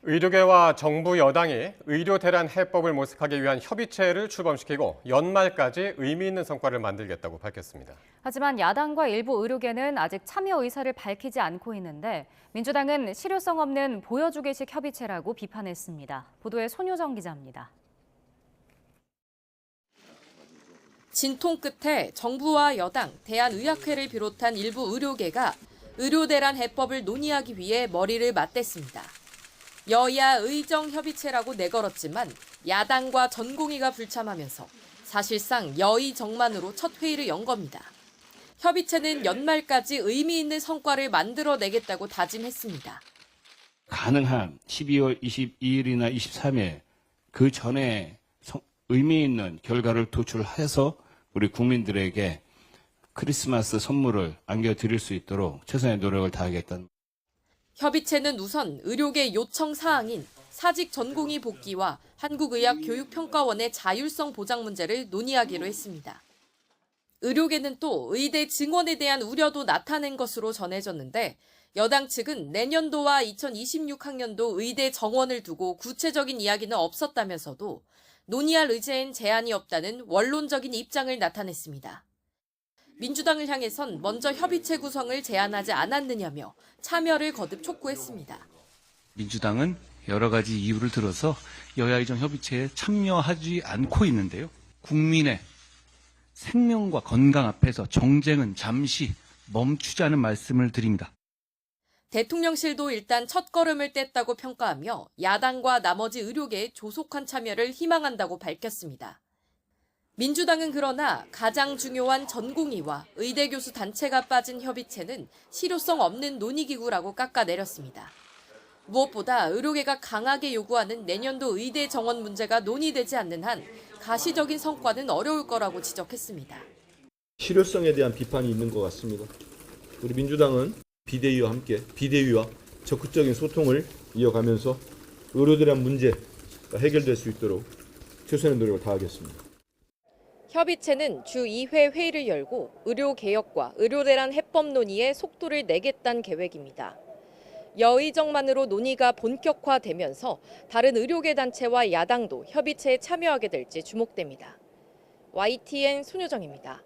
의료계와 정부 여당이 의료 대란 해법을 모색하기 위한 협의체를 출범시키고 연말까지 의미 있는 성과를 만들겠다고 밝혔습니다. 하지만 야당과 일부 의료계는 아직 참여 의사를 밝히지 않고 있는데 민주당은 실효성 없는 보여주기식 협의체라고 비판했습니다. 보도에 손효정 기자입니다. 진통 끝에 정부와 여당, 대한의학회를 비롯한 일부 의료계가 의료 대란 해법을 논의하기 위해 머리를 맞댔습니다. 여야 의정협의체라고 내걸었지만 야당과 전공의가 불참하면서 사실상 여의 정만으로 첫 회의를 연 겁니다. 협의체는 연말까지 의미 있는 성과를 만들어내겠다고 다짐했습니다. 가능한 12월 22일이나 23일 그 전에 의미 있는 결과를 도출해서 우리 국민들에게 크리스마스 선물을 안겨드릴 수 있도록 최선의 노력을 다하겠다는. 협의체는 우선 의료계 요청 사항인 사직 전공의 복귀와 한국의학교육평가원의 자율성 보장 문제를 논의하기로 했습니다. 의료계는 또 의대 증원에 대한 우려도 나타낸 것으로 전해졌는데 여당 측은 내년도와 2026학년도 의대 정원을 두고 구체적인 이야기는 없었다면서도 논의할 의제엔 제한이 없다는 원론적인 입장을 나타냈습니다. 민주당을 향해선 먼저 협의체 구성을 제안하지 않았느냐며 참여를 거듭 촉구했습니다. 민주당은 여러 가지 이유를 들어서 여야의정 협의체에 참여하지 않고 있는데요. 국민의 생명과 건강 앞에서 정쟁은 잠시 멈추자는 말씀을 드립니다. 대통령실도 일단 첫걸음을 뗐다고 평가하며 야당과 나머지 의료계의 조속한 참여를 희망한다고 밝혔습니다. 민주당은 그러나 가장 중요한 전공의와 의대 교수 단체가 빠진 협의체는 실효성 없는 논의기구라고 깎아내렸습니다. 무엇보다 의료계가 강하게 요구하는 내년도 의대 정원 문제가 논의되지 않는 한 가시적인 성과는 어려울 거라고 지적했습니다. 실효성에 대한 비판이 있는 것 같습니다. 우리 민주당은 비대위와 함께 비대위와 적극적인 소통을 이어가면서 의료대란 문제가 해결될 수 있도록 최선의 노력을 다하겠습니다. 협의체는 주 2회 회의를 열고 의료개혁과 의료대란 해법 논의에 속도를 내겠다는 계획입니다. 여의정만으로 논의가 본격화되면서 다른 의료계 단체와 야당도 협의체에 참여하게 될지 주목됩니다. YTN 손효정입니다.